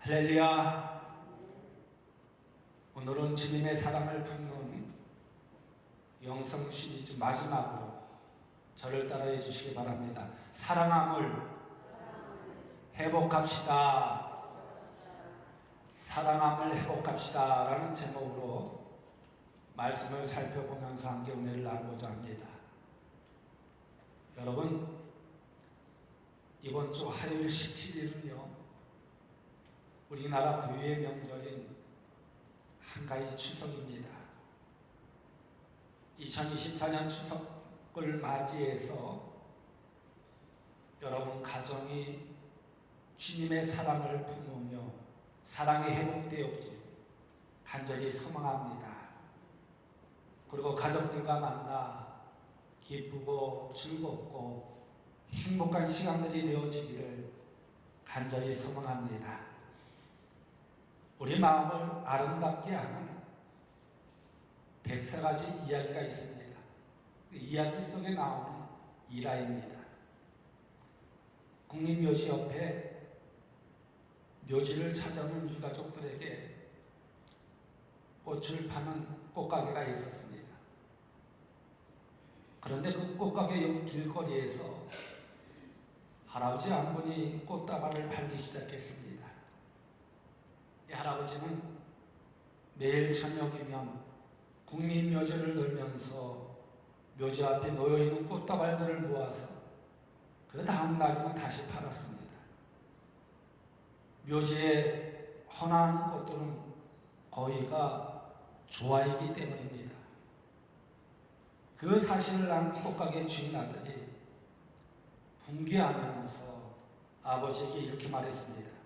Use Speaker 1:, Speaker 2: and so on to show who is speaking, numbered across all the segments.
Speaker 1: 할렐루야. 오늘은 주님의 사랑을 품는 영성 시리즈 마지막으로 저를 따라해 주시기 바랍니다. 사랑함을 회복합시다. 사랑함을 회복합시다 라는 제목으로 말씀을 살펴보면서 함께 은혜를 나누고자 합니다. 여러분, 이번 주 화요일 17일은요 우리나라 고유의 명절인 한가위 추석입니다. 2024년 추석을 맞이해서 여러분 가정이 주님의 사랑을 품으며 사랑이 회복되었기를 간절히 소망합니다. 그리고 가족들과 만나 기쁘고 즐겁고 행복한 시간들이 되어지기를 간절히 소망합니다. 우리 마음을 아름답게 하는 100가지 이야기가 있습니다. 그 이야기 속에 나오는 일화입니다. 국립묘지 옆에 묘지를 찾아오는 유가족들에게 꽃을 파는 꽃가게가 있었습니다. 그런데 그 꽃가게 옆 길거리에서 할아버지 한 분이 꽃다발을 팔기 시작했습니다. 이 할아버지는 매일 저녁이면 국립묘지를 돌면서 묘지 앞에 놓여있는 꽃다발들을 모아서 그 다음 날이면 다시 팔았습니다. 묘지에 헌화하는 꽃들은 거의가 조화이기 때문입니다. 그 사실을 안 꽃가게 주인 아들이 분개하면서 아버지에게 이렇게 말했습니다.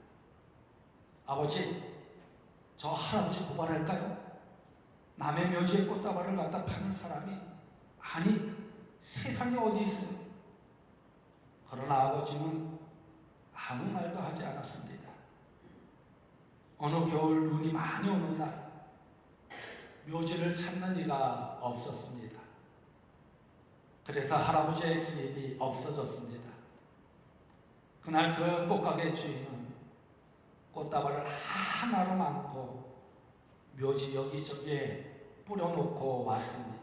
Speaker 1: 아버지, 저 할아버지 고발할까요? 남의 묘지에 꽃다발을 갖다 파는 사람이 아니 세상에 어디 있어요? 그러나 아버지는 아무 말도 하지 않았습니다. 어느 겨울 눈이 많이 오는 날 묘지를 찾는 이가 없었습니다. 그래서 할아버지의 수입이 없어졌습니다. 그날 그 꽃가게 주인은 꽃다발을 하나로 안고 묘지 여기저기에 뿌려놓고 왔습니다.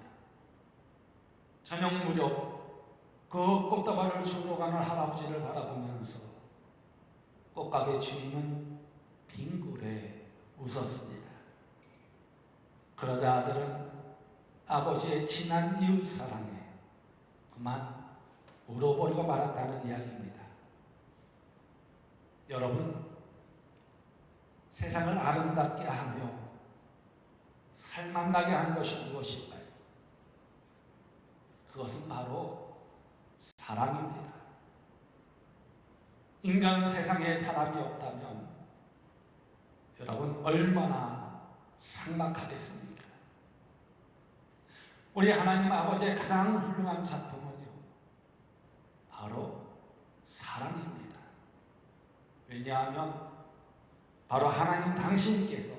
Speaker 1: 저녁 무렵 그 꽃다발을 주러 가는 할아버지를 바라보면서 꽃가게 주인은 빙굴에 웃었습니다. 그러자 아들은 아버지의 진한 이웃사랑에 그만 울어버리고 말았다는 이야기입니다. 여러분, 세상을 아름답게 하며 살만나게 한 것이 무엇일까요? 그것은 바로 사랑입니다. 인간 세상에 사람이 없다면 여러분 얼마나 삭막하겠습니까? 우리 하나님 아버지의 가장 훌륭한 작품은요 바로 사랑입니다. 왜냐하면 바로 하나님 당신께서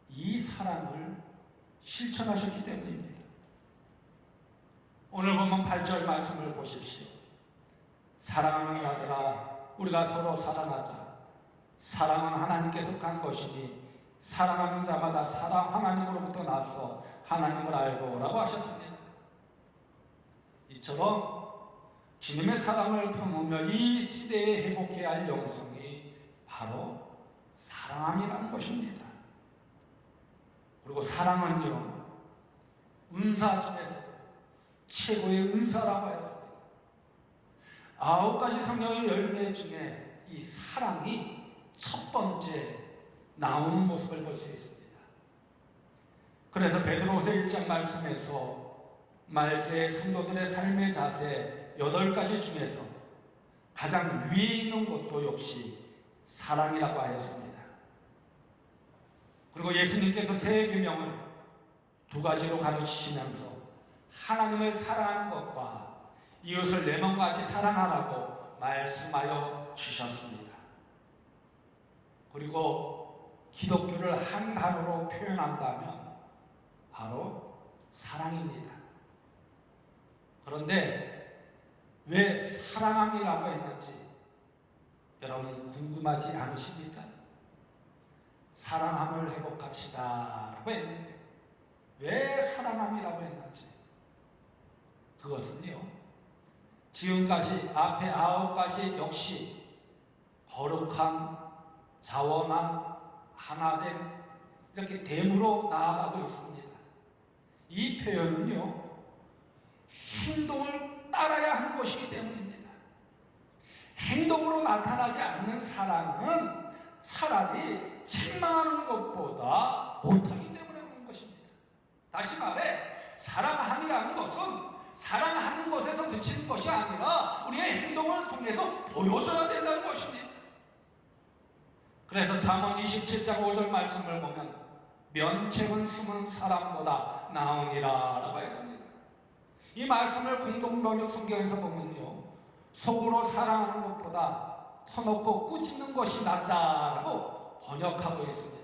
Speaker 1: 이 사랑을 실천하셨기 때문입니다. 오늘 보면 8절 말씀을 보십시오. 사랑하는 자들아 우리가 서로 사랑하자. 사랑은 하나님께 속한 것이니 사랑하는 자마다 사랑 하나님으로부터 나서 하나님을 알고 라고 하셨습니다. 이처럼 주님의 사랑을 품으며 이 시대에 회복해야 할 영성이 바로 사랑함이라는 것입니다. 그리고 사랑은요 은사 중에서 최고의 은사라고 하였습니다. 9가지 성령의 열매 중에 이 사랑이 첫 번째 나오는 모습을 볼 수 있습니다. 그래서 베드로후서 1장 말씀에서 말세의 성도들의 삶의 자세 8가지 중에서 가장 위에 있는 것도 역시 사랑이라고 하였습니다. 그리고 예수님께서 새 계명을 2가지로 가르치시면서 하나님을 사랑하는 것과 이웃을 내 몸과 같이 사랑하라고 말씀하여 주셨습니다. 그리고 기독교를 한 단어로 표현한다면 바로 사랑입니다. 그런데 왜 사랑함이라고 했는지 여러분 궁금하지 않으십니까? 사랑함을 회복합시다 라고 했는데, 왜 사랑함이라고 했는지, 그것은요, 지금까지 앞에 9가지 역시 거룩함, 자원함, 하나됨, 이렇게 됨으로 나아가고 있습니다. 이 표현은요, 행동을 따라야 하는 것이기 때문입니다. 행동으로 나타나지 않는 사랑은 차라리 책망하는 것보다 못하기 때문에 그런 것입니다. 다시 말해, 사랑함이라는 것은 사랑하는 것에서 그치는 것이 아니라 우리의 행동을 통해서 보여줘야 된다는 것입니다. 그래서 잠언 27장 5절 말씀을 보면 면책은 숨은 사람보다 나으니라 라고 했습니다. 이 말씀을 공동번역 성경에서 보면요, 속으로 사랑하는 것보다 터놓고 꾸짖는 것이 낫다라고 번역하고 있습니다.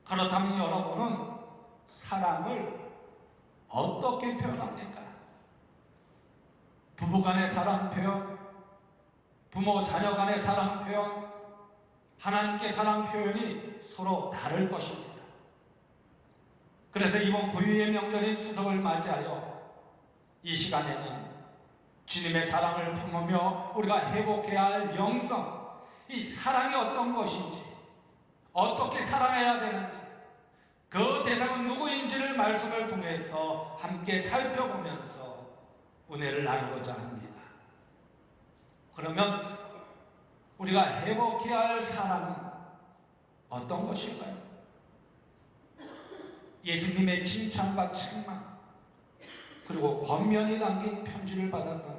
Speaker 1: 그렇다면 여러분은 사랑을 어떻게 표현합니까? 부부간의 사랑 표현, 부모 자녀 간의 사랑 표현, 하나님께 사랑 표현이 서로 다를 것입니다. 그래서 이번 9일의 명절인 추석을 맞이하여 이 시간에는 주님의 사랑을 품으며 우리가 회복해야 할 영성, 이 사랑이 어떤 것인지, 어떻게 사랑해야 되는지, 그 대상은 누구인지를 말씀을 통해서 함께 살펴보면서 은혜를 나누고자 합니다. 그러면 우리가 회복해야 할 사랑은 어떤 것일까요? 예수님의 칭찬과 책망, 그리고 권면이 담긴 편지를 받았던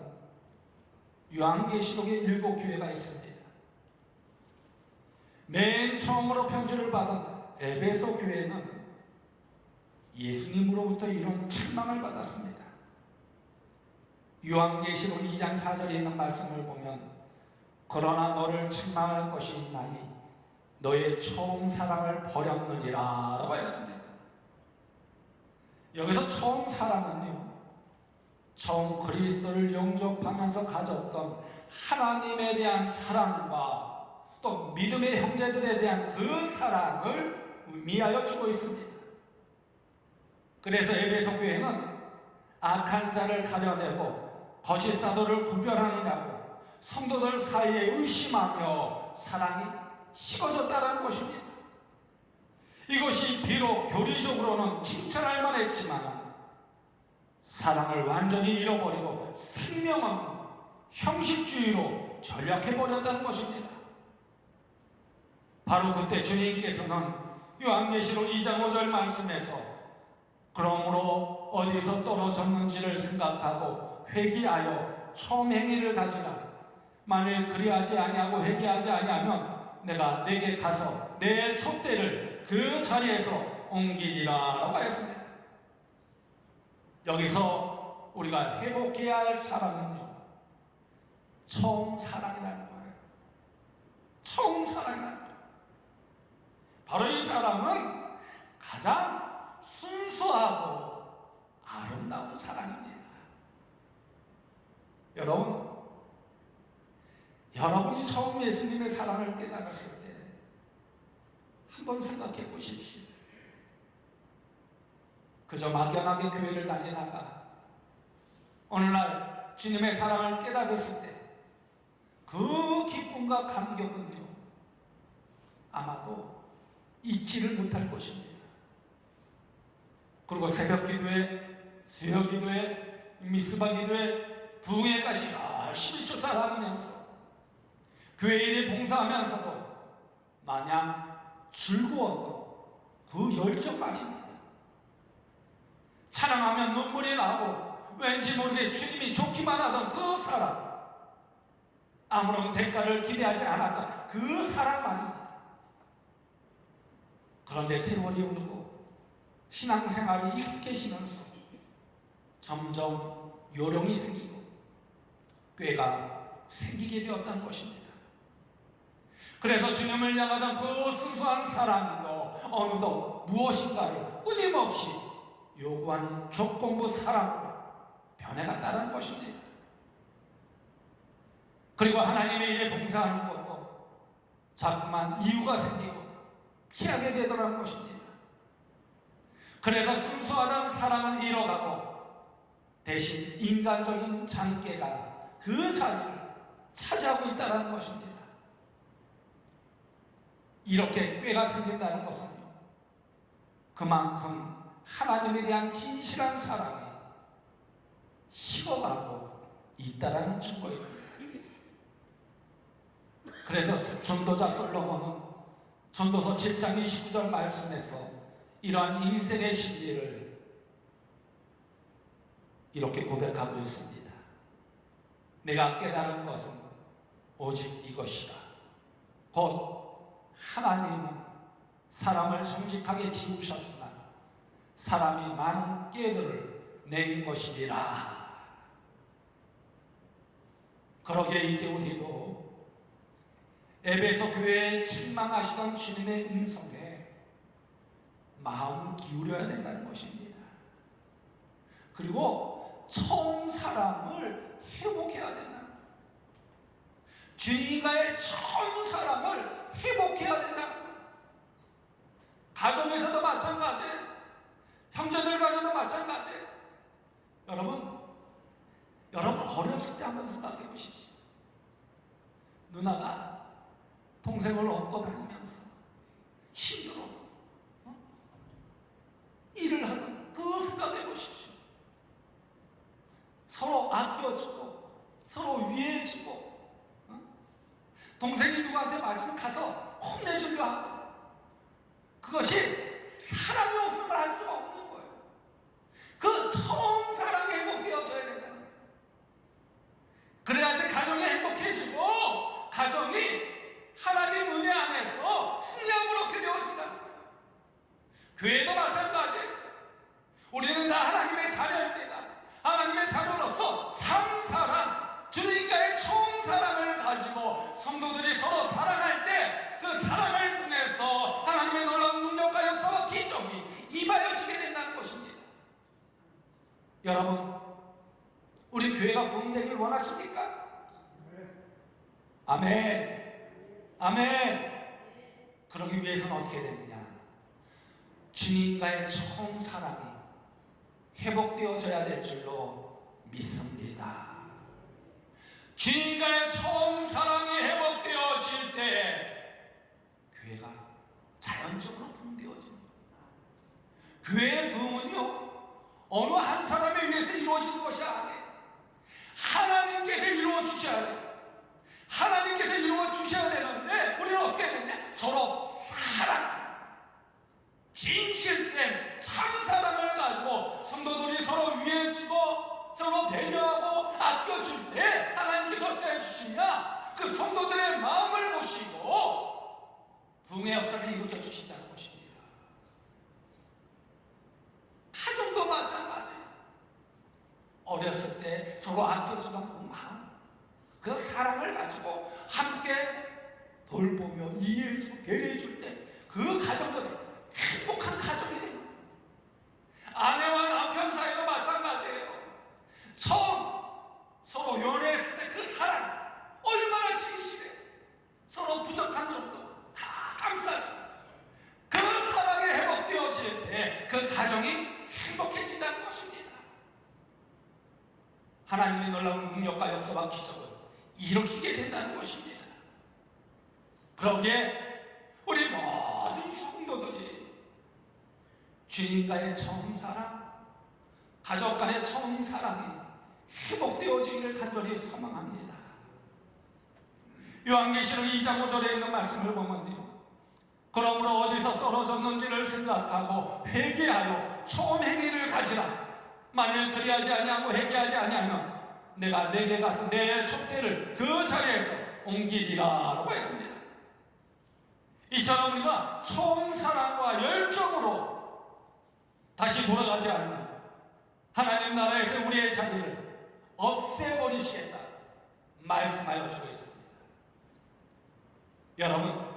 Speaker 1: 요한계시록의 7교회가 있습니다. 맨 처음으로 편지를 받은 에베소 교회는 예수님으로부터 이런 책망을 받았습니다. 요한계시록 2장 4절에 있는 말씀을 보면, 그러나 너를 책망할 것이 있나니 너의 처음 사랑을 버렸느니라 라고 하였습니다. 여기서 처음 사랑은요, 처음 그리스도를 영접하면서 가졌던 하나님에 대한 사랑과 또 믿음의 형제들에 대한 그 사랑을 의미하여 주고 있습니다. 그래서 에베소 교회는 악한 자를 가려내고 거짓 사도를 구별하느냐고 성도들 사이에 의심하며 사랑이 식어졌다는 것입니다. 이것이 비록 교리적으로는 칭찬할 만했지만 사랑을 완전히 잃어버리고 생명 없는 형식주의로 전락해버렸다는 것입니다. 바로 그때 주님께서는 요한계시록 2장 5절 말씀에서 그러므로 어디서 떨어졌는지를 생각하고 회개하여 처음 행위를 가지라. 만일 그리하지 아니하고 회개하지 아니하면 내가 내게 가서 내 촛대를 그 자리에서 옮기리라 라고 하였습니다. 여기서 우리가 회복해야 할 사랑은요, 처음 사랑이라는 거예요. 처음 사랑이라는 거예요. 바로 이 사랑은 가장 순수하고 아름다운 사랑입니다. 여러분이 처음 예수님의 사랑을 깨달았을 때 한번 생각해 보십시오. 그저 막연하게 교회를 다니다가 어느 날 주님의 사랑을 깨달았을 때 그 기쁨과 감격은요, 아마도 잊지를 못할 것입니다. 그리고 새벽 기도회, 수요 기도회, 미스바 기도회, 부흥회까지 열심히 쫓아다니면서 교회 일에 봉사하면서도 마냥 즐거웠던 그 열정만입니다. 찬양하면 눈물이 나고 왠지 모르게 주님이 좋기만 하던 그 사랑, 아무런 대가를 기대하지 않았던 그 사랑만입니다. 그런데 세월이 흐르고 신앙생활이 익숙해지면서 점점 요령이 생기고 꾀가 생기게 되었다는 것입니다. 그래서 주님을 향하던 그 순수한 사랑도 어느덧 무엇인가를 끊임없이 요구하는 조건부 사랑으로 변해갔다는 것입니다. 그리고 하나님의 일에 봉사하는 것도 자꾸만 이유가 생기고 피하게 되더라는 것입니다. 그래서 순수하던 사랑은 잃어가고 대신 인간적인 장깨가 그 자리를 차지하고 있다는 것입니다. 이렇게 꾀가 생긴다는 것은요, 그만큼 하나님에 대한 진실한 사랑이 식어가고 있다는 증거입니다. 그래서 전도자 솔로몬은 전도서 7장 29절 말씀에서 이러한 인생의 진리를 이렇게 고백하고 있습니다. 내가 깨달은 것은 오직 이것이라. 곧 하나님은 사람을 정직하게 지으셨으나 사람이 많은 깨들을 낸 것이니라. 그러기에 이제 우리도 에베소 교회에 책망하시던 주님의 음성에 마음을 기울여야 된다는 것입니다. 그리고 처음 사랑을 회복해야 된다는 거예요. 주님과의 처음 사랑을 회복해야 된다는 거예요. 가정에서도 마찬가지예요. 형제들 간에도 마찬가지예요. 여러분 어렸을 때 한번 생각해 보십시오. 누나가 동생을 업고 다니면서 힘들어도 일을 하는 그 생각해 보십시오. 서로 아껴주고 서로 위해주고, 동생이 누구한테 맞으면 가서 혼내주려 하고, 그것이 사랑이 없으면 할 수가 없는 거예요. 그 처음 사랑이 회복되어져야 된다는 거예요. 그래야지 가정이 행복해지고 가정이 하나님 은혜 안에서 승리함으로 얻게 되어진다는 거예요. 교회도 마찬가지예요. 우리는 다 하나님의 자녀입니다. 하나님의 자녀로서 참사랑, 주님과의 처음 사랑을 가지고 성도들이 서로 사랑할 때 그 사랑을 통해서 하나님의 놀라운 능력과 역사와 기적이 임하여지게 된다는 것입니다. 여러분, 우리 교회가 부흥되길 원하십니까? 아멘. 아멘. 그러기 위해서는 어떻게 되느냐? 주님과의 처음 사랑이 회복되어져야 될 줄로 믿습니다. 주님과의 처음 사랑이 회복되어질 때 교회가 자연적으로 부흥되어집니다. 교회의 부흥은요, 어느 한 사람에 의해서 이루어지는 것이 아니에요. 하나님께서 이루어 주셔야 돼요. 하나님께서 이루어 주셔야 되는데 우리는 어떻게 되냐? 서로 사랑, 진실된 참사랑을 가지고 성도들이 서로 위해주고 서로 배려하고 아껴줄 때 하나님께서 어떻게 해주시냐? 그 성도들의 마음을 보시고 부흥의 역사를 이루어져 주신다는 것입니다. 가정도 마찬가지예요. 어렸을 때 서로 아껴주던 그 마음, 그 사랑을 가지고 함께 돌보며 이해해주고 배려해줄 때 그 가정도 행복한 가정이 돼요. 아내와 남편 사이도 마찬가지예요. 처음 서로 연애했을 때 그 사랑 얼마나 진실해. 서로 부족한 점도 다 감싸주고 그 사랑이 회복되어질 때 그 가정이 행복해진다는 것입니다. 하나님의 놀라운 능력과 역사와 기적을 일으키게 된다는 것입니다. 그러기에 우리 모든 성도들이 주님과의 처음 사랑, 가족 간의 처음 사랑이 회복되어지기를 간절히 소망합니다. 요한계시록 2장 5절에 있는 말씀을 보면요, 그러므로 어디서 떨어졌는지를 생각하고 회개하여 처음 행위를 가지라. 만일 그리하지 아니하고 회개하지 아니하면 내가 내게 가서 내 촛대를 그 자리에서 옮기리라 라고 했습니다. 이처럼 우리가 처음 사랑과 열정으로 다시 돌아가지 않으면 하나님 나라에서 우리의 자리를 없애버리시겠다 말씀하여 주고 있습니다. 여러분,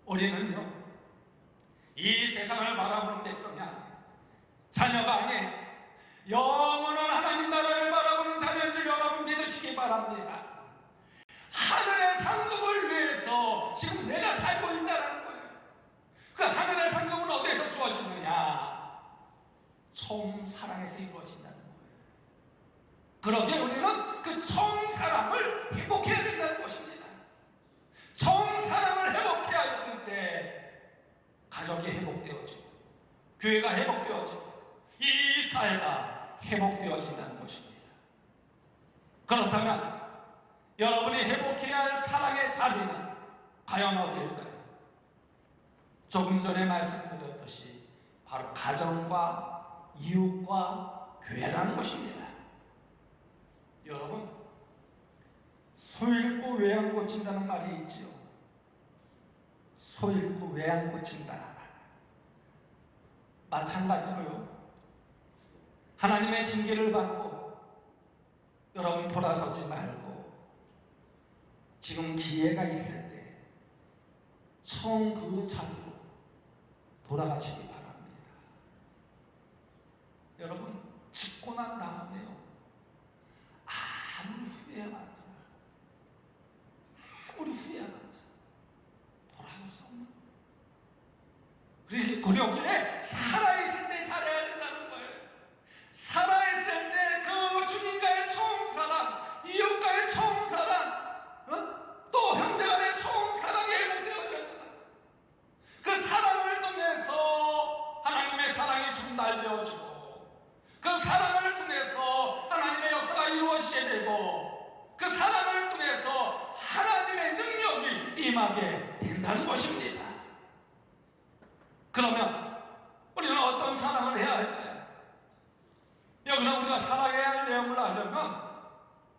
Speaker 1: 우리는요, 이 세상을 바라보는 백성이 아니에요. 자녀가 아니에요. 영원한 하나님 나라를 바라보는 자녀인 줄 여러분 믿으시기 바랍니다. 하늘의 상급을 위해서 지금 내가 살고 있다는 거예요. 처음 사랑에서 이루어진다는 거예요. 그러기에 우리는 그 처음 사랑을 회복해야 된다는 것입니다. 처음 사랑을 회복해야 하실 때 가족이 회복되어지고 교회가 회복되어지고 이 사회가 회복되어진다는 것입니다. 그렇다면 여러분이 회복해야 할 사랑의 자리는 과연 어디일까요? 조금 전에 말씀드렸듯이 바로 가정과 이웃과 교회라는 것입니다. 여러분, 소 잃고 왜 안 고친다는 말이 있지요. 소 잃고 왜 안 고친다. 마찬가지로요, 하나님의 징계를 받고 여러분 돌아서지 말고 지금 기회가 있을 때 처음 그 자리로 돌아가시기 바랍니다. 여러분, 죽고 난 다음에요, 아무리 후회하자 돌아올 수 없는 거예요. 그러기에 살아있을 때 잘해야 된다는 거예요. 살아있을 때 그 주님과의 처음 사랑, 이웃과의 처음 사랑, 또 형제간의 처음 사랑이 회복되어져야 된다. 그 사랑을 통해서 하나님의 사랑이 충만되어지고 그 사랑을 통해서 하나님의 역사가 이루어지게 되고 그 사랑을 통해서 하나님의 능력이 임하게 된다는 것입니다. 그러면 우리는 어떤 사랑을 해야 할까요? 여기서 우리가 사랑해야 할 내용을 알려면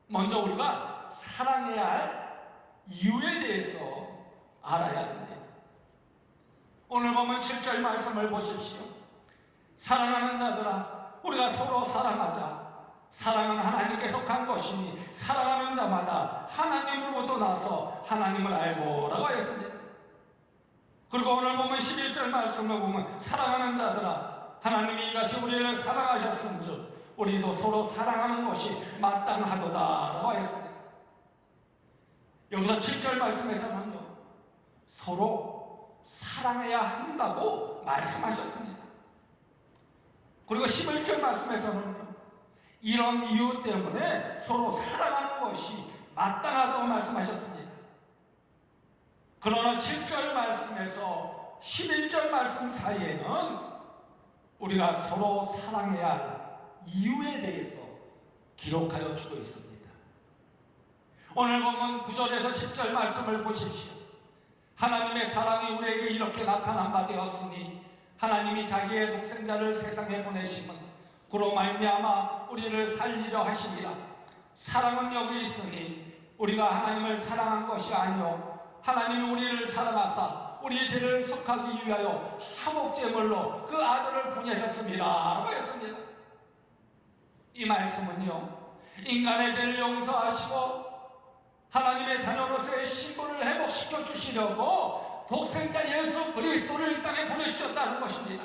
Speaker 1: 먼저 우리가 사랑해야 할 이유에 대해서 알아야 합니다. 오늘 보면 7절 말씀을 보십시오. 사랑하는 자들아, 우리가 서로 사랑하자. 사랑은 하나님께 속한 것이니 사랑하는 자마다 하나님으로부터 나서 하나님을 알고 라고 했습니다. 그리고 오늘 보면 11절 말씀을 보면 사랑하는 자들아, 하나님이 이같이 우리를 사랑하셨은즉 우리도 서로 사랑하는 것이 마땅하도다 라고 했습니다. 여기서 7절 말씀에서는요, 서로 사랑해야 한다고 말씀하셨습니다. 그리고 11절 말씀에서는요, 이런 이유 때문에 서로 사랑하는 것이 마땅하다고 말씀하셨습니다. 그러나 7절 말씀에서 11절 말씀 사이에는 우리가 서로 사랑해야 할 이유에 대해서 기록하여 주고 있습니다. 오늘 보면 9절에서 10절 말씀을 보십시오. 하나님의 사랑이 우리에게 이렇게 나타난 바 되었으니 하나님이 자기의 독생자를 세상에 보내심은 그로 말미암아 우리를 살리려 하시니라. 사랑은 여기 있으니 우리가 하나님을 사랑한 것이 아니요 하나님이 우리를 사랑하사 우리 죄를 속하기 위하여 화목제물로 그 아들을 보내셨습니다 라고 했습니다. 이 말씀은요, 인간의 죄를 용서하시고 하나님의 자녀로서의 신분을 회복시켜 주시려고 독생자 예수 그리스도를 이 땅에 보내주셨다는 것입니다.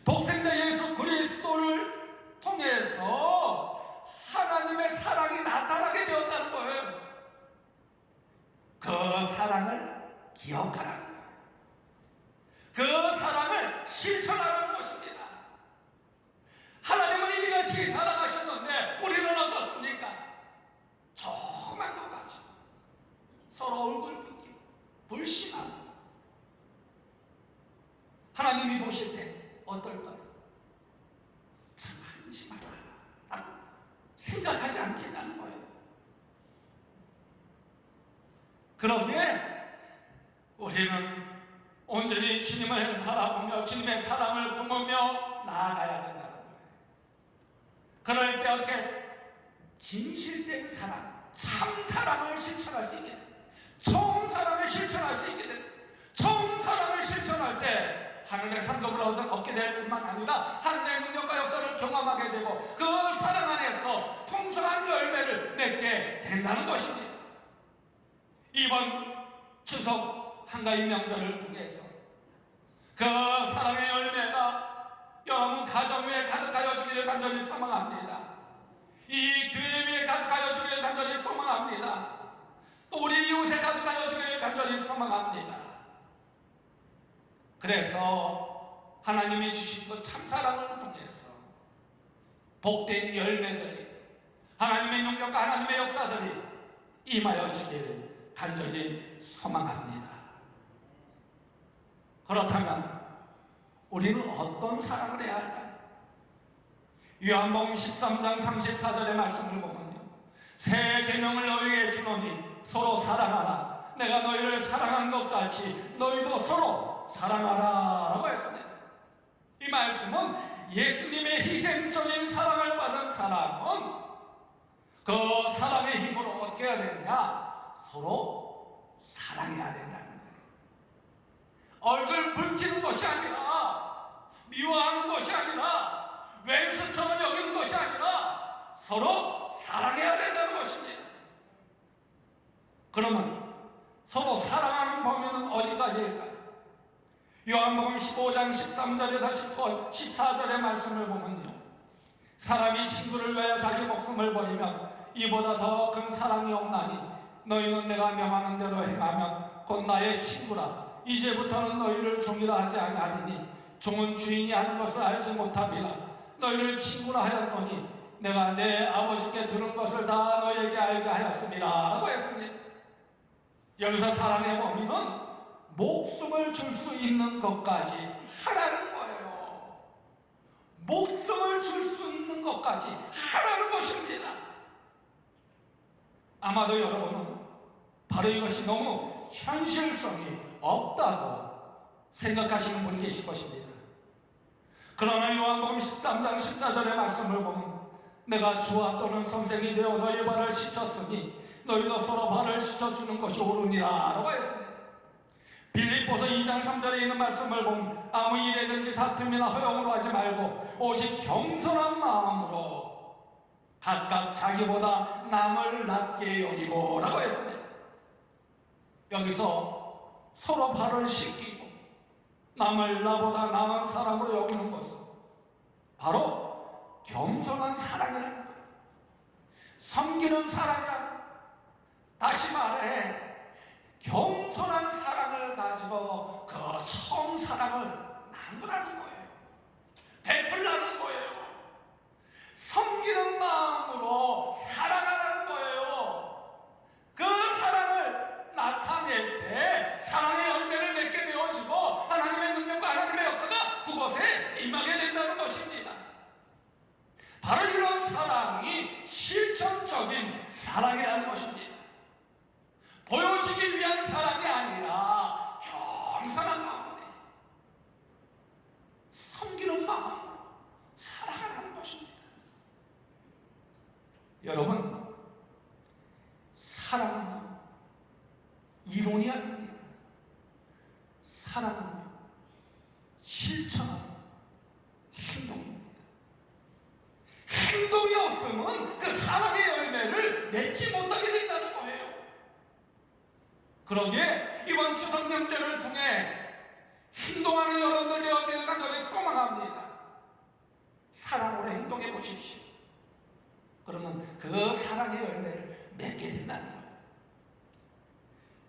Speaker 1: 독생자 예수 그리스도를 통해서 하나님의 사랑이 나타나게 되었다는 거예요. 그 사랑을 기억하라는 거예요. 그 사랑을 실천하라는 것입니다. 하나님은 이같이 사랑하셨는데 우리는 어떻습니까? 조그만 것 가지고 서로 얼굴 붉히고 불신하고 하나님이 보실 때 어떨까요? 참 한심하다 라고 생각하지 않겠다는 거예요. 그러기에 우리는 온전히 주님을 바라보며 주님의 사랑을 품으며 나아가야 된다는 거예요. 그럴 때 어떻게 진실된 사랑, 참 사랑을 실천할 수 있게 돼. 처음 사랑을 실천할 수 있게 돼. 처음 사랑을 실천할 때 하늘의 상급을 얻게 될 뿐만 아니라 하늘의 능력과 역사를 경험하게 되고 그 사랑 안에서 풍성한 열매를 맺게 된다는 것입니다. 이번 추석 한가위 명절을 통해서 그 사랑의 열매가 여러분 가정 위에 가득하여지기를 간절히 소망합니다. 이 교회 위에 가득하여지기를 간절히 소망합니다. 또 우리 이웃에 가득하여지기를 간절히 소망합니다. 그래서 하나님이 주신 그 참사랑을 통해서 복된 열매들이, 하나님의 능력과 하나님의 역사들이 임하여지기를 간절히 소망합니다. 그렇다면 우리는 어떤 사랑을 해야 할까요? 요한복음 13장 34절의 말씀을 보면요, 새 계명을 너희에게 주노니 서로 사랑하라. 내가 너희를 사랑한 것 같이 너희도 서로 사랑하라 라고 했습니다. 이 말씀은 예수님의 희생적인 사랑을 받은 사람은 그 사랑의 힘으로 어떻게 해야 되느냐? 서로 사랑해야 된다는 거예요. 얼굴 붉히는 것이 아니라, 미워하는 것이 아니라, 왼수처럼 여기는 것이 아니라 서로 사랑해야 된다는 것입니다. 그러면 서로 사랑하는 범위는 어디까지일까요? 요한복음 15장 13절에서 14절의 말씀을 보면요, 사람이 친구를 위하여 자기 목숨을 버리면 이보다 더 큰 사랑이 없나니 너희는 내가 명하는 대로 행하면 곧 나의 친구라. 이제부터는 너희를 종이라 하지 아니하리니 종은 주인이 하는 것을 알지 못함이라. 너희를 친구라 하였노니 내가 내 아버지께 들은 것을 다 너희에게 알게 하였습니다 라고 했습니다. 여기서 사랑의 범위는 목숨을 줄 수 있는 것까지 하라는 거예요. 목숨을 줄 수 있는 것까지 하라는 것입니다. 아마도 여러분은 바로 이것이 너무 현실성이 없다고 생각하시는 분이 계실 것입니다. 그러나 요한복음 13장 14절의 말씀을 보면 내가 주와 또는 선생이 되어 너희 발을 씻었으니 너희도 서로 발을 씻어주는 것이 옳으니라 라고 했습니다. 빌립보서 2장 3절에 있는 말씀을 보면 아무 일에든지 다툼이나 허용으로 하지 말고 오직 겸손한 마음으로 각각 자기보다 남을 낮게 여기고 라고 했습니다. 여기서 서로 발을 씻기고 남을 나보다 나은 사람으로 여기는 것은 바로 겸손한 사랑이라는 거예요. 섬기는 사랑이라는 거예요. 다시 말해, 겸손한 사랑을 가지고 그 처음 사랑을 나누라는 거예요. 베풀라는 거예요. 섬기는 마음으로 사랑하라는 거예요. 그 사랑을 나타낼 때 사랑의 열매를 맺게 되어지고 하나님의 능력과 하나님의 역사가 그곳에 임하게 된다는 것입니다. 바로 이런 사랑이 실천적인 사랑이라는 것입니다. 보여지기 위한 사랑이 아니라 겸손한 마음에 섬기는 마음으로 사랑하는 것입니다. 여러분, 사랑은 이론이 아닙니다. 사랑은 실천하는 행동입니다. 행동이 없으면 그 사랑의 열매를 맺지 못하게 된다는 거예요. 그러기에 이번 추석 명절을 통해 행동하는 여러분들 되어지는 간절히 소망합니다. 사랑으로 행동해 보십시오. 그러면 그 사랑의 열매를 맺게 된다는 거예요.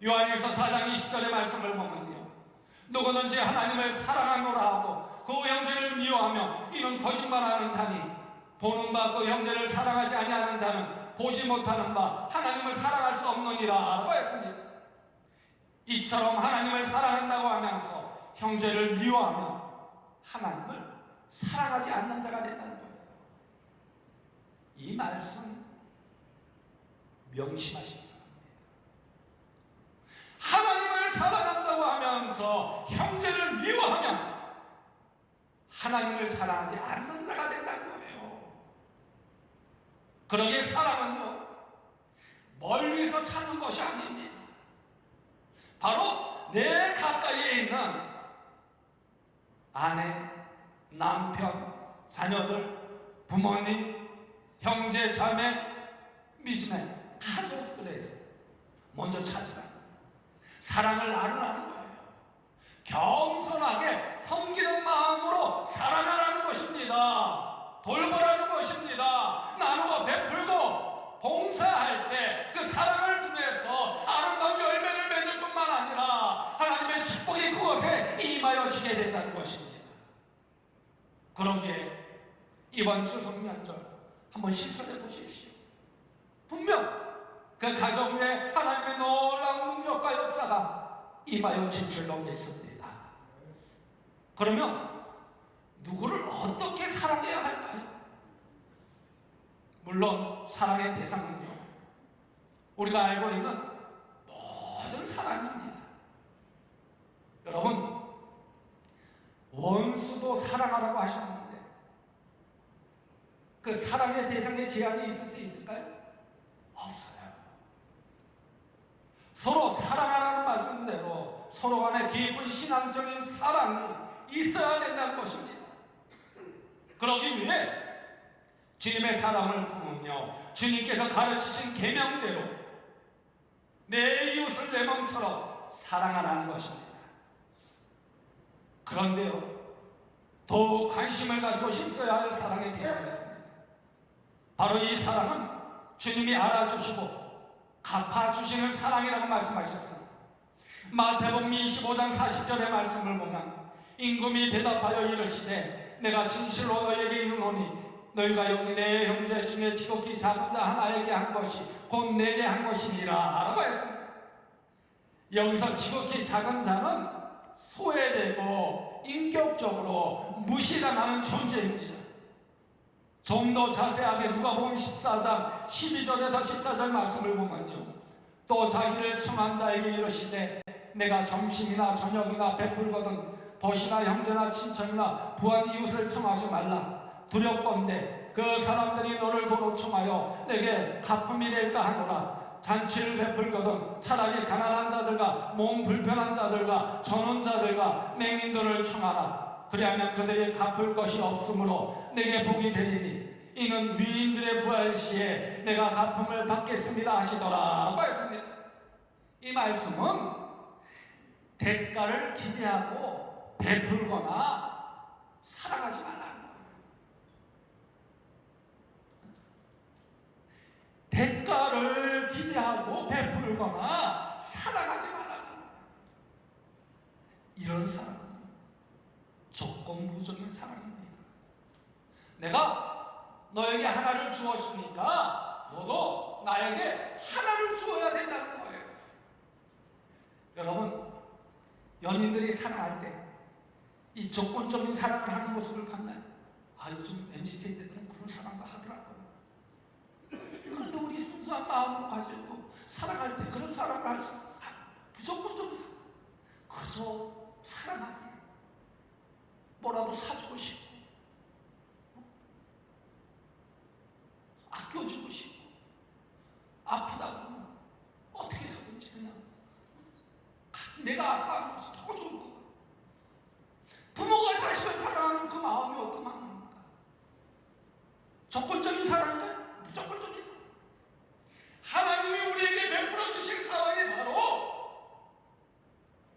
Speaker 1: 요한일서 4장 20절의 말씀을 보면요, 누구든지 하나님을 사랑하노라 하고 그 형제를 미워하며 이는 거짓말하는 자니 보는 바 그 형제를 사랑하지 아니하는 자는 보지 못하는 바 하나님을 사랑할 수 없느니라 라고 했습니다. 이처럼 하나님을 사랑한다고 하면서 형제를 미워하며 하나님을 사랑하지 않는 자가 된다는 거예요. 이 말씀 명심하시기 바랍니다. 하나님을 사랑한다고 하면서 형제를 미워하면 하나님을 사랑하지 않는 자가 된다는 거예요. 그러기에 사랑은요, 멀리서 찾는 것이 아닙니다. 바로 내 가까이에 있는 아내, 남편, 자녀들, 부모님, 형제, 자매, 믿음의 가족들에서 먼저 찾으라는 거예요. 사랑을 나누라는 거예요. 겸손하게 섬기는 마음으로 사랑하라는 것입니다. 돌보라는 것입니다. 나누고 베풀고 봉사할 때 그 사랑을 통해서 아름다운 열매를 맺을 뿐만 아니라 하나님의 축복이 그것에 임하여지게 된다는 것입니다. 이번 추석 명절 한번 실천해 보십시오. 분명 그 가정 위에 하나님의 놀라운 능력과 역사가 임하여 질 줄로 믿습니다. 그러면 누구를 어떻게 사랑해야 할까요? 물론 사랑의 대상은요, 우리가 알고 있는 모든 사랑입니다. 여러분, 원수도 사랑하라고 하셨는데 그 사랑의 대상에 제한이 있을 수 있을까요? 없어요. 서로 사랑하라는 말씀대로 서로 간에 깊은 신앙적인 사랑이 있어야 된다는 것입니다. 그러기 위해 주님의 사랑을 품으며 주님께서 가르치신 계명대로 내 이웃을 내 몸처럼 사랑하라는 것입니다. 그런데요, 더욱 관심을 가지고 힘써야 할 사랑의 대상이 있습니다. 바로 이 사랑은 주님이 알아주시고 갚아주시는 사랑이라고 말씀하셨습니다. 마태복음 25장 40절의 말씀을 보면 임금이 대답하여 이르시되 내가 진실로 너에게 이르노니 너희가 여기 내 형제 중에 지독히 작은 자 하나에게 한 것이 곧 내게 한 것이니라 라고 했습니다. 여기서 지독히 작은 자는 소외되고 인격적으로 무시가 나는 존재입니다. 좀 더 자세하게 누가복음 14장 12절에서 14절 말씀을 보면요, 또 자기를 청한 자에게 이르시되 내가 점심이나 저녁이나 베풀거든 벗이나 형제나 친척이나 부한 이웃을 청하지 말라. 두렵건대 그 사람들이 너를 도로 청하여 내게 갚음이 될까 하노라. 잔치를 베풀거든 차라리 가난한 자들과 몸 불편한 자들과 전원자들과 맹인들을 청하라. 그리하면 그들이 갚을 것이 없으므로 내게 복이 되리니 이는 위인들의 부활 시에 내가 갚음을 받겠습니다 하시더라 라고 했습니다. 이 말씀은 대가를 기대하고 베풀거나 사랑하지 말라는 거예요. 대가를 기대하고 베풀거나 사랑하지 말라는 거예요. 이런 사랑은 조건부적인 사랑입니다. 내가 너에게 하나를 주었으니까 너도 나에게 하나를 주어야 된다는 거예요. 여러분, 연인들이 사랑할 때 이 조건적인 사랑을 하는 모습을 봤나요? 아, 요즘 MZ세대들은 그런 사랑을 하더라고요. 그런데 우리 순수한 마음을 가지고 사랑할 때 그런 사랑을 할 수 있어요. 무조건적인 사랑. 그저 사랑하기. 뭐라도 사주고 싶고 아껴주고 싶고 아프다고 하면 어떻게 해서든지 그냥 내가 아파하는 것이 더 좋을 거예요. 부모가 자식을 사랑하는 그 마음이 어떤 마음입니까? 조건적인 사랑인가요? 무조건적인 사랑. 하나님이 우리에게 베풀어 주신 사랑이 바로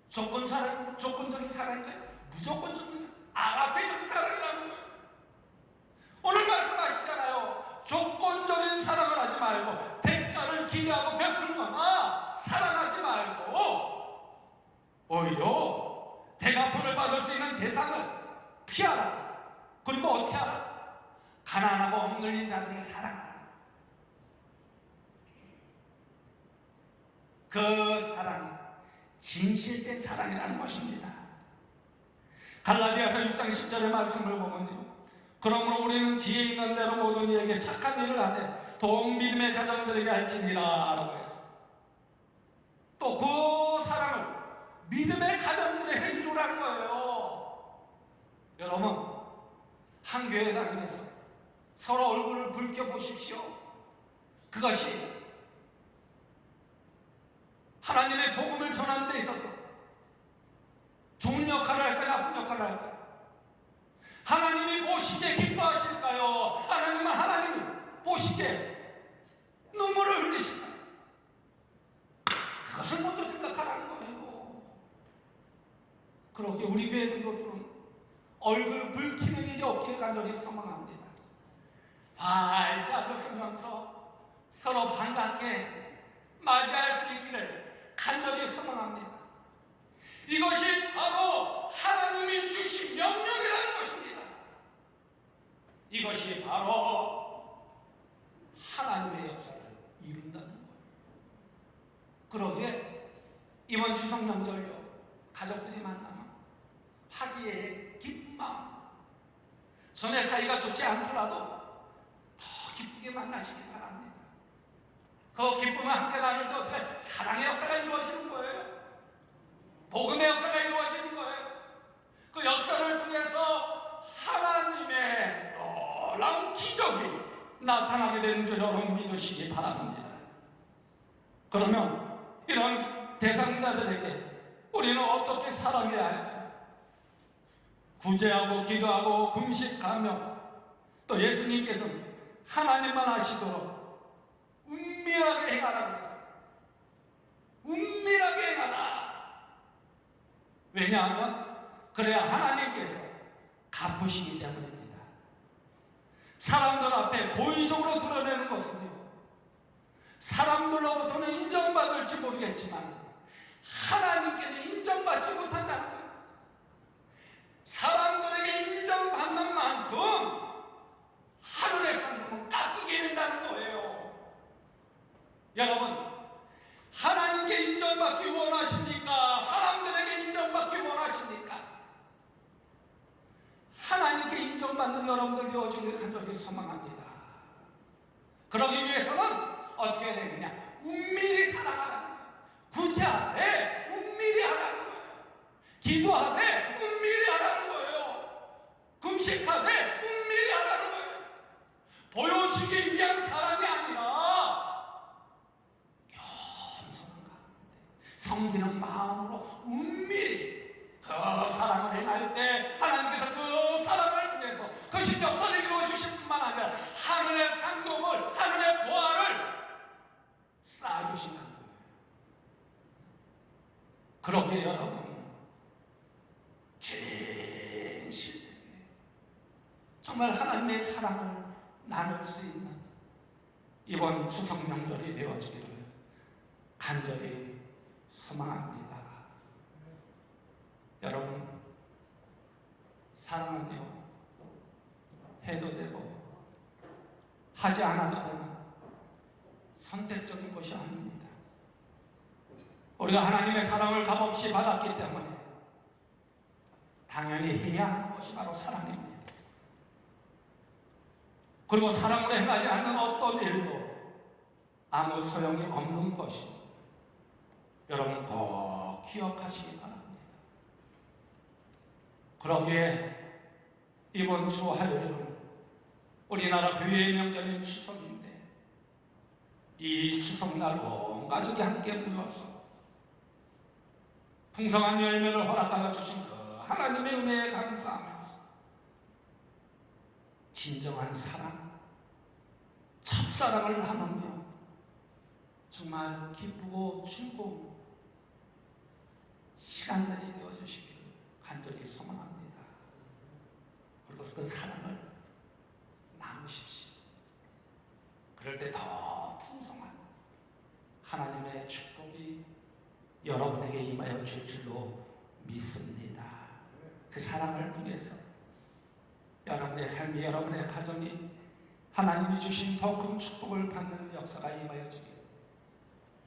Speaker 1: 조건적인 사랑인가요? 무조건적인 사랑. 아가페적인 사랑이라는 거예요. 오늘 말씀하시잖아요. 조건적인 사랑을 하지 말고 대가를 기대하고 베풀거나 사랑하지 말고 오히려 대가품을 받을 수 있는 대상을 피하라. 그리고 어떻게 하라? 가난하고 억눌린 자들을 사랑하라. 그 사랑이 진실된 사랑이라는 것입니다. 갈라디아서 6장 10절의 말씀을 보면요, 그러므로 우리는 기회 있는 대로 모든 이에게 착한 일을 하되 더욱 믿음의 가정들에게 할지니라 라고 했어요. 또 그 사랑을 믿음의 가정들에서 이루라는 거예요. 여러분, 한 교회 다니면서 서로 얼굴을 붉혀보십시오. 그것이 하나님의 복음을 전하는 데 있어서 좋은 역할을 할까요? 나쁜 역할을 할까요? 하나님이 보시기에 기뻐하실까요? 하나님은 하나님이 보시기에 눈물을 흘리실까요? 그것을 먼저 생각하라는 거예요. 그러게 우리 교회 성도들은 얼굴 붉히는 일이 없기를 간절히 소망합니다. 활짝 웃으면서 서로 반갑게 맞이할 수 있기를 간절히 소망합니다. 이것이 바로 하나님이 주신 명령이라는 것입니다. 이것이 바로 하나님의 역사를 이룬다는 거예요. 그러기에 이번 추석 명절요, 가족들이 만나면 하기에 기쁜 마음, 전에 사이가 좋지 않더라도 더 기쁘게 만나시기 바랍니다. 그 기쁨을 함께 나눌 때 어떻게 사랑의 역사가 이루어지는 거예요. 복음의 역사가 이루어지는 거예요. 그 역사를 통해서 하나님의 놀라운 기적이 나타나게 되는 줄 여러분 믿으시기 바랍니다. 그러면 이런 대상자들에게 우리는 어떻게 살아가야 할까요? 구제하고 기도하고 금식하며 또 예수님께서는 하나님만 아시도록 은밀하게 행하라고 했어요. 은밀하게 행하라. 왜냐하면 그래야 하나님께서 갚으시기 때문입니다. 사람들 앞에 고의적으로 드러내는 것은요, 사람들로부터는 인정받을지 모르겠지만 하나님께는 인정받지 못한다는 거예요. 사람들에게 인정받는 만큼 하늘의 상급은 깎이게 된다는 거예요. 여러분, 하나님께 인정받기 원하십니까? 사람들에게 인정받기 원하십니까? 하나님께 인정받는 여러분들 되어주기를 간절히 소망합니다. 그러기 위해서는 어떻게 해야 되느냐? 은밀히 살아가라는 거예요. 구제하되 은밀히 하라는 거예요. 기도하되 은밀히 하라는 거예요. 금식하되 은밀히 하라는 거예요. 보여주기 위한 사랑이 아니라 겸손한 가운데 섬기는 마음으로 은밀히 그 사랑을 행할 때 하나님께서 그 사랑을 통해서 그 역사를 이루어주실 뿐만 아니라 하늘의 상급을, 하늘의 보화를 쌓아주신다는 거예요. 그렇게 여러분 진실되게 정말 하나님의 사랑을 나눌 수 있는 이번 추석 명절이 되어지기를 간절히 소망합니다. 여러분, 사랑은요, 해도 되고 하지 않아도 되는 선택적인 것이 아닙니다. 우리가 하나님의 사랑을 값없이 받았기 때문에 당연히 해야 하는 것이 바로 사랑입니다. 그리고 사랑으로 행하지 않는 어떤 일도 아무 소용이 없는 것이 여러분 꼭 기억하시기 바랍니다. 그러기에 이번 주 화요일은 우리나라 교회의 명절인 추석인데 이 추석날 온 가족이 함께 모여서 풍성한 열매를 허락하여 주신 그 하나님의 은혜에 감사하면서 진정한 사랑, 첫사랑을 나누며 정말 기쁘고 즐거운 시간들이 되어주시기를 간절히 소망합니다. 그리고 그 사랑을 나누십시오. 그럴 때 더 풍성한 하나님의 축복이 여러분에게 임하여 줄 줄로 믿습니다. 그 사랑을 통해서 여러분의 삶이, 여러분의 가정이 하나님이 주신 더 큰 축복을 받는 역사가 임하여 주길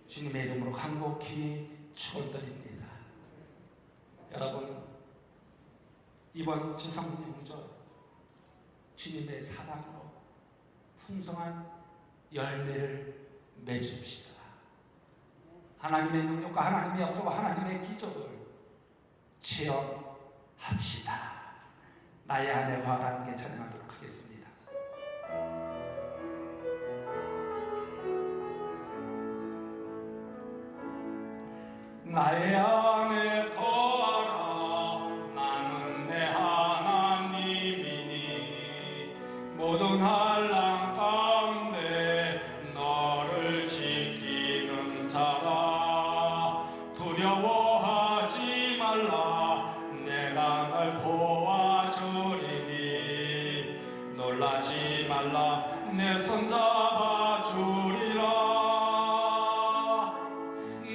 Speaker 1: 주님의 이름으로 간곡히 축원드립니다. 여러분, 이번 추석 명절 주님의 사랑으로 풍성한 열매를 맺읍시다. 하나님의 능력과 하나님의 역사와 하나님의 기적을 체험합시다. 나의 안에 화가 함께 찬양하도록 하겠습니다. 나의 안에 거하라. 나는 내 하나님이니 모든 한랑 가운데 너를 지키는 자라. 두려워하지 말라. 내가 널 도와주리니 놀라지 말라. 내 손 잡아주리라.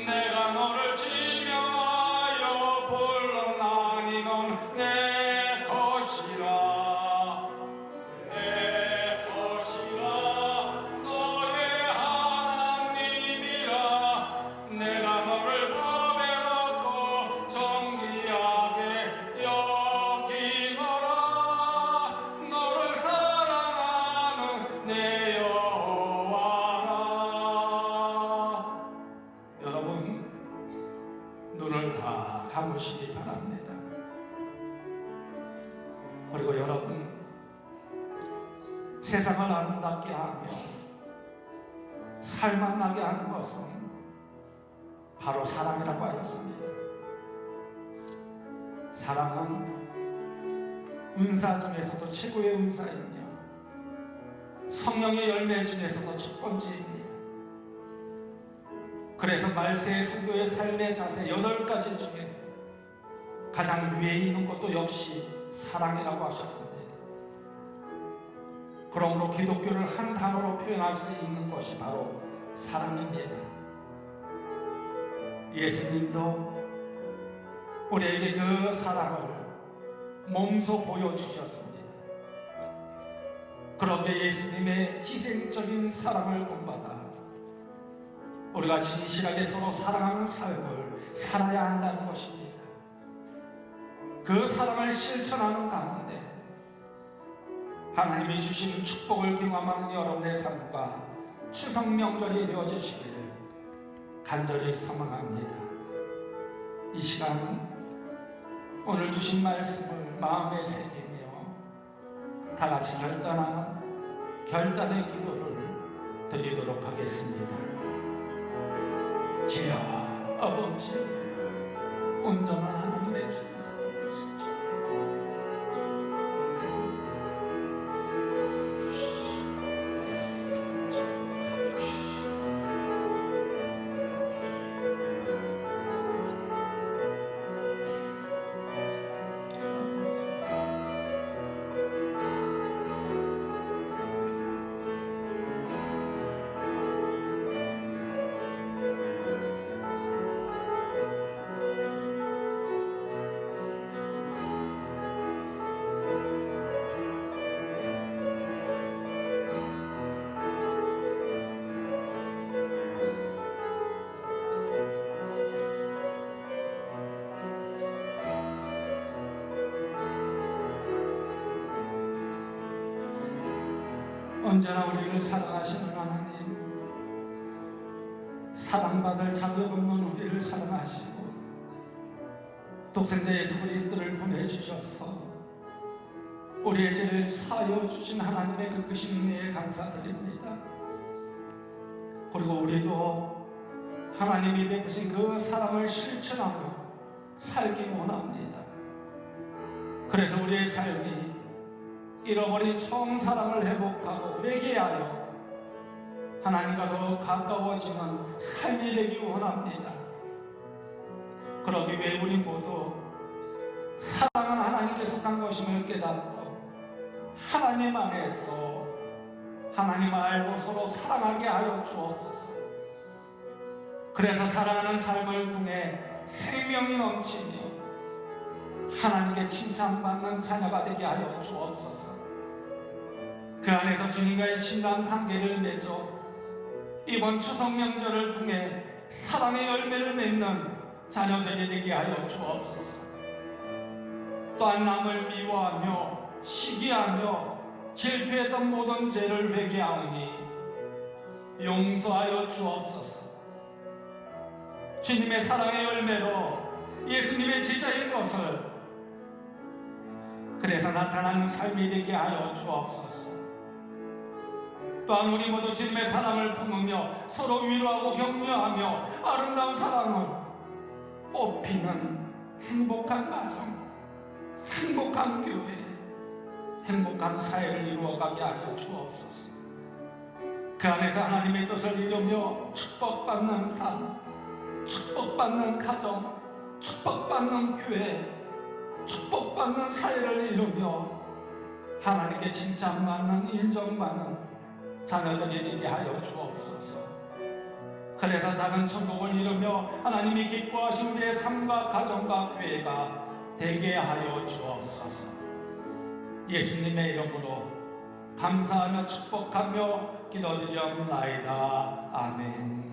Speaker 1: 내가 너를 지명하라. 가보시기 바랍니다. 그리고 여러분, 세상을 아름답게 하며 살만나게 하는 것은 바로 사랑이라고 하였습니다. 사랑은 은사 중에서도 최고의 은사이며 성령의 열매 중에서도 첫 번째입니다. 그래서 말세의 성도의 삶의 자세 8가지 중에 가장 위에 있는 것도 역시 사랑이라고 하셨습니다. 그러므로 기독교를 한 단어로 표현할 수 있는 것이 바로 사랑입니다. 예수님도 우리에게 그 사랑을 몸소 보여주셨습니다. 그렇게 예수님의 희생적인 사랑을 본받아 우리가 진실하게 서로 사랑하는 삶을 살아야 한다는 것입니다. 그 사랑을 실천하는 가운데 하나님이 주시는 축복을 경험하는 여러분의 삶과 추석 명절이 되어지시기를 간절히 소망합니다. 이 시간 오늘 주신 말씀을 마음에 새기며 다 같이 결단의 기도를 드리도록 하겠습니다. 주여 아버지, 온전한 하나님의 진사 언제나 우리를 사랑하시는 하나님, 사랑받을 자격 없는 우리를 사랑하시고 독생자 예수 그리스도를 보내주셔서 우리의 죄를 사하여 주신 하나님의 그 크신 은혜에 감사드립니다. 그리고 우리도 하나님이 베푸신 그 사랑을 실천하며 살기 원합니다. 그래서 우리의 삶이 잃어버린 처음 사랑을 회복하고 회개하여 하나님과 더 가까워지는 삶이 되기 원합니다. 그러기 위해 우리 모두 사랑은 하나님께 속한 것임을 깨닫고 하나님 안에서 하나님 알고 서로 사랑하게 하여 주옵소서. 그래서 사랑하는 삶을 통해 생명이 넘치며 하나님께 칭찬받는 자녀가 되게 하여 주옵소서. 그 안에서 주님과의 친밀한 관계를 맺어 이번 추석 명절을 통해 사랑의 열매를 맺는 자녀들이 되게 하여 주옵소서. 또한 남을 미워하며 시기하며 실패했던 모든 죄를 회개하오니 용서하여 주옵소서. 주님의 사랑의 열매로 예수님의 제자인 것을 그래서 나타나는 삶이 되게 하여 주옵소서. 또한 우리 모두 주님의 사랑을 품으며 서로 위로하고 격려하며 아름다운 사랑을 꽃피는 행복한 가정, 행복한 교회, 행복한 사회를 이루어가게 하여 주옵소서. 그 안에서 하나님의 뜻을 이루며 축복받는 삶, 축복받는 가정, 축복받는 교회, 축복받는 사회를 이루며 하나님께 칭찬받는 인정받는 자녀들이 되게 하여 주옵소서. 그래서 작은 천국을 이루며 하나님이 기뻐하신 우리의 삶과 가정과 교회가 되게 하여 주옵소서. 예수님의 이름으로 감사하며 축복하며 기도드리옵나이다. 아멘.